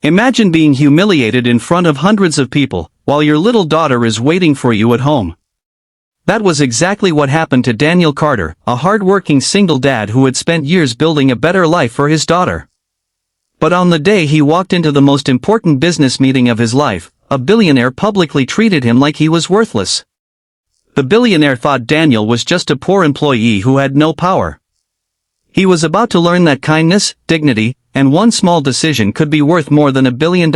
Imagine being humiliated in front of hundreds of people, while your little daughter is waiting for you at home. That was exactly what happened to Daniel Carter, a hard-working single dad who had spent years building a better life for his daughter. But on the day he walked into the most important business meeting of his life, a billionaire publicly treated him like he was worthless. The billionaire thought Daniel was just a poor employee who had no power. He was about to learn that kindness, dignity, and one small decision could be worth more than $1 billion.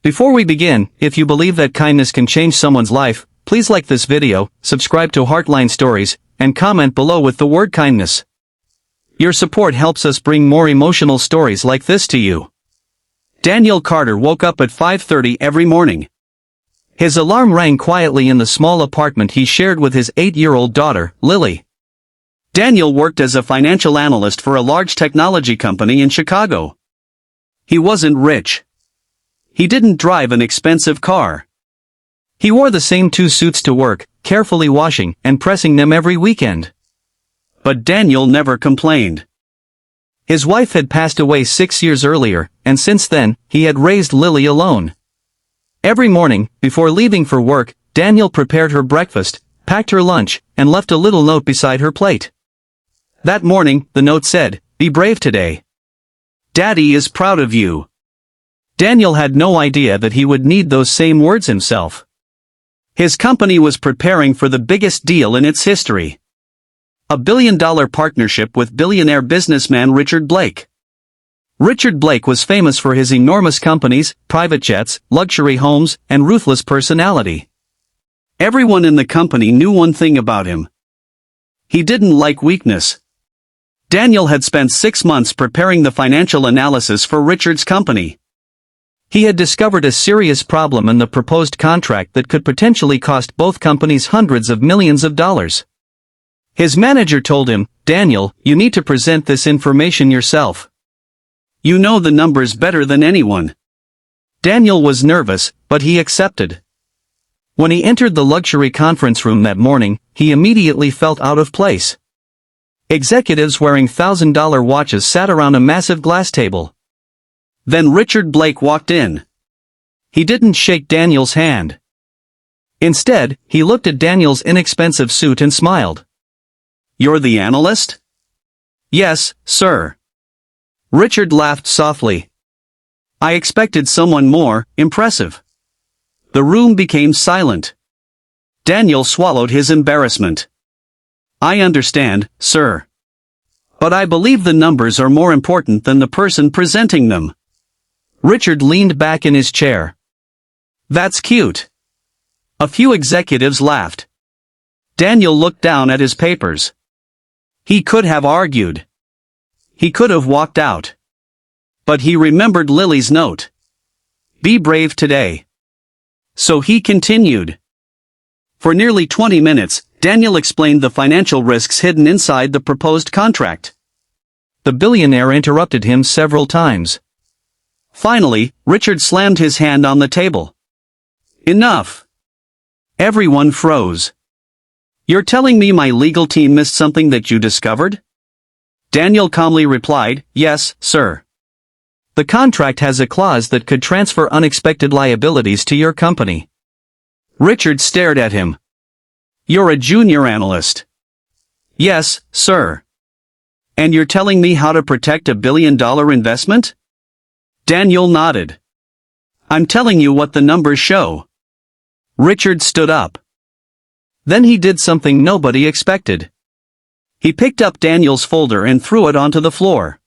Before we begin, if you believe that kindness can change someone's life, please like this video, subscribe to Heartline Stories, and comment below with the word kindness. Your support helps us bring more emotional stories like this to you. Daniel Carter woke up at 5:30 every morning. His alarm rang quietly in the small apartment he shared with his 8-year-old daughter, Lily. Daniel worked as a financial analyst for a large technology company in Chicago. He wasn't rich. He didn't drive an expensive car. He wore the same 2 suits to work, carefully washing and pressing them every weekend. But Daniel never complained. His wife had passed away 6 years earlier, and since then, he had raised Lily alone. Every morning, before leaving for work, Daniel prepared her breakfast, packed her lunch, and left a little note beside her plate. That morning, the note said, "Be brave today. Daddy is proud of you." Daniel had no idea that he would need those same words himself. His company was preparing for the biggest deal in its history. A $1 billion partnership with billionaire businessman Richard Blake. Richard Blake was famous for his enormous companies, private jets, luxury homes, and ruthless personality. Everyone in the company knew one thing about him. He didn't like weakness. Daniel had spent 6 months preparing the financial analysis for Richard's company. He had discovered a serious problem in the proposed contract that could potentially cost both companies hundreds of millions of dollars. His manager told him, "Daniel, you need to present this information yourself. You know the numbers better than anyone." Daniel was nervous, but he accepted. When he entered the luxury conference room that morning, he immediately felt out of place. Executives wearing $1,000 watches sat around a massive glass table. Then Richard Blake walked in. He didn't shake Daniel's hand. Instead, he looked at Daniel's inexpensive suit and smiled. "You're the analyst?" "Yes, sir." Richard laughed softly. "I expected someone more impressive." The room became silent. Daniel swallowed his embarrassment. "I understand, sir. But I believe the numbers are more important than the person presenting them." Richard leaned back in his chair. "That's cute." A few executives laughed. Daniel looked down at his papers. He could have argued. He could have walked out. But he remembered Lily's note. "Be brave today." So he continued. For nearly 20 minutes, Daniel explained the financial risks hidden inside the proposed contract. The billionaire interrupted him several times. Finally, Richard slammed his hand on the table. "Enough." Everyone froze. "You're telling me my legal team missed something that you discovered?" Daniel calmly replied, "Yes, sir. The contract has a clause that could transfer unexpected liabilities to your company." Richard stared at him. "You're a junior analyst." "Yes, sir. And you're telling me how to protect a $1 billion investment?" Daniel nodded. "I'm telling you what the numbers show." Richard stood up. Then he did something nobody expected. He picked up Daniel's folder and threw it onto the floor.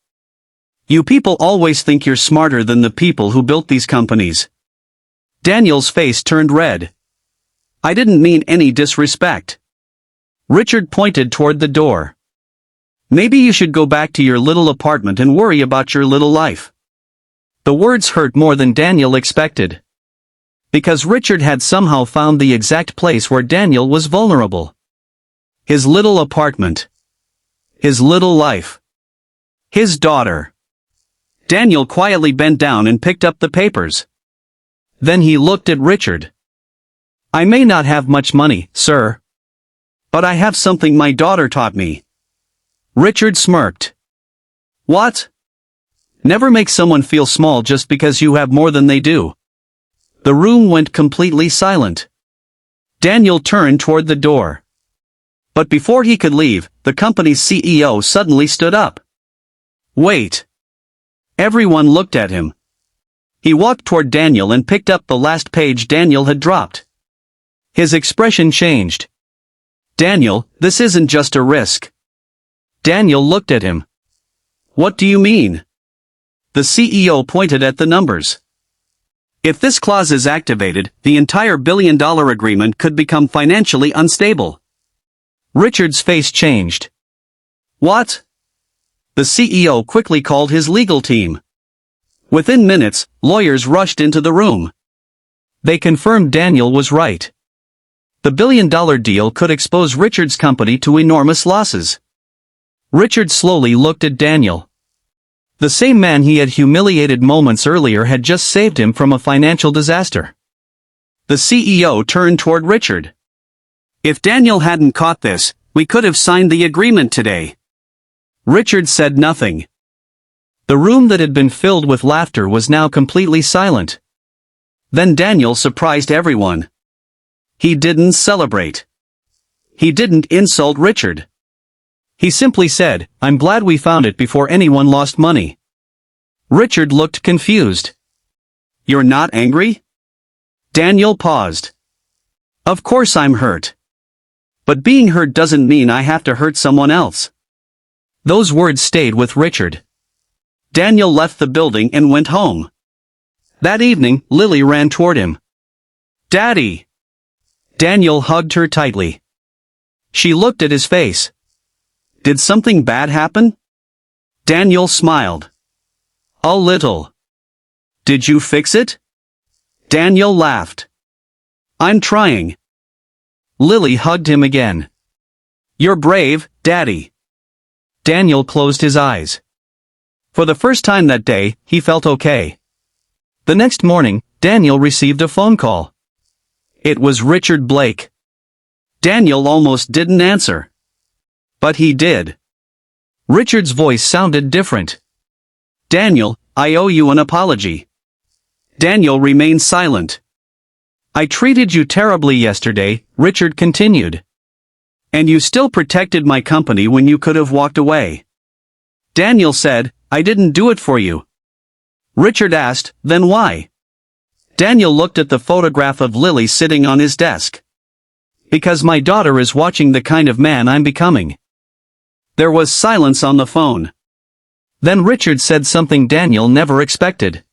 "You people always think you're smarter than the people who built these companies." Daniel's face turned red. "I didn't mean any disrespect." Richard pointed toward the door. "Maybe you should go back to your little apartment and worry about your little life." The words hurt more than Daniel expected. Because Richard had somehow found the exact place where Daniel was vulnerable. His little apartment. His little life. His daughter. Daniel quietly bent down and picked up the papers. Then he looked at Richard. "I may not have much money, sir. But I have something my daughter taught me." Richard smirked. "What?" Never make someone feel small just because you have more than they do. The room went completely silent. Daniel turned toward the door. But before he could leave, the company's CEO suddenly stood up. Wait. Everyone looked at him. He walked toward Daniel and picked up the last page Daniel had dropped. His expression changed. Daniel, this isn't just a risk. Daniel looked at him. What do you mean? The CEO pointed at the numbers. If this clause is activated, the entire billion-dollar agreement could become financially unstable. Richard's face changed. What? The CEO quickly called his legal team. Within minutes, lawyers rushed into the room. They confirmed Daniel was right. The billion-dollar deal could expose Richard's company to enormous losses. Richard slowly looked at Daniel. The same man he had humiliated moments earlier had just saved him from a financial disaster. The CEO turned toward Richard. If Daniel hadn't caught this, we could have signed the agreement today. Richard said nothing. The room that had been filled with laughter was now completely silent. Then Daniel surprised everyone. He didn't celebrate. He didn't insult Richard. He simply said, "I'm glad we found it before anyone lost money." Richard looked confused. "You're not angry?" Daniel paused. "Of course I'm hurt. But being hurt doesn't mean I have to hurt someone else." Those words stayed with Richard. Daniel left the building and went home. That evening, Lily ran toward him. "Daddy!" Daniel hugged her tightly. She looked at his face. "Did something bad happen?" Daniel smiled. "A little." "Did you fix it?" Daniel laughed. "I'm trying." Lily hugged him again. "You're brave, Daddy." Daniel closed his eyes. For the first time that day, he felt okay. The next morning, Daniel received a phone call. It was Richard Blake. Daniel almost didn't answer. But he did. Richard's voice sounded different. "Daniel, I owe you an apology." Daniel remained silent. "I treated you terribly yesterday," Richard continued. "And you still protected my company when you could have walked away." Daniel said, "I didn't do it for you." Richard asked, "Then why?" Daniel looked at the photograph of Lily sitting on his desk. "Because my daughter is watching the kind of man I'm becoming." There was silence on the phone. Then Richard said something Daniel never expected.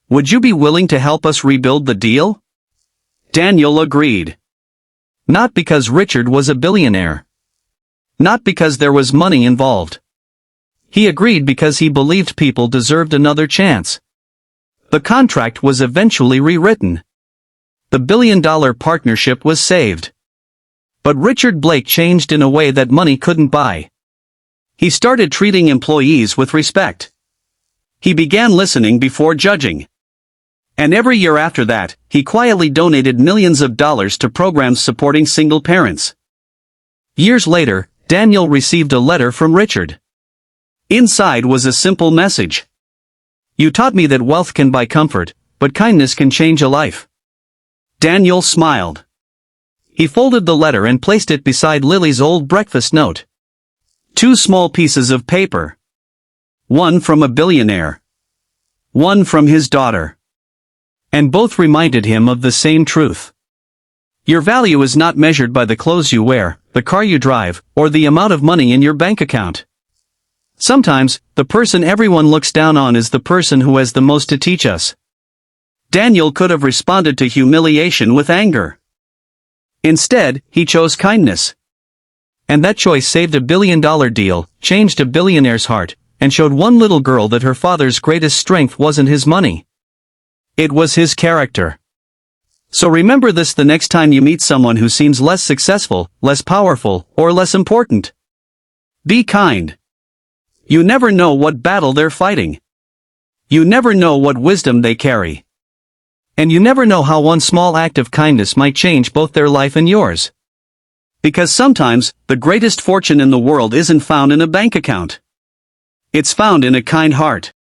"Would you be willing to help us rebuild the deal?" Daniel agreed. Not because Richard was a billionaire. Not because there was money involved. He agreed because he believed people deserved another chance. The contract was eventually rewritten. The billion-dollar partnership was saved. But Richard Blake changed in a way that money couldn't buy. He started treating employees with respect. He began listening before judging. And every year after that, he quietly donated millions of dollars to programs supporting single parents. Years later, Daniel received a letter from Richard. Inside was a simple message. "You taught me that wealth can buy comfort, but kindness can change a life." Daniel smiled. He folded the letter and placed it beside Lily's old breakfast note. 2 small pieces of paper. One from a billionaire. One from his daughter. And both reminded him of the same truth. Your value is not measured by the clothes you wear, the car you drive, or the amount of money in your bank account. Sometimes, the person everyone looks down on is the person who has the most to teach us. Daniel could have responded to humiliation with anger. Instead, he chose kindness. And that choice saved a billion-dollar deal, changed a billionaire's heart, and showed one little girl that her father's greatest strength wasn't his money. It was his character. So remember this the next time you meet someone who seems less successful, less powerful, or less important. Be kind. You never know what battle they're fighting. You never know what wisdom they carry. And you never know how one small act of kindness might change both their life and yours. Because sometimes, the greatest fortune in the world isn't found in a bank account. It's found in a kind heart.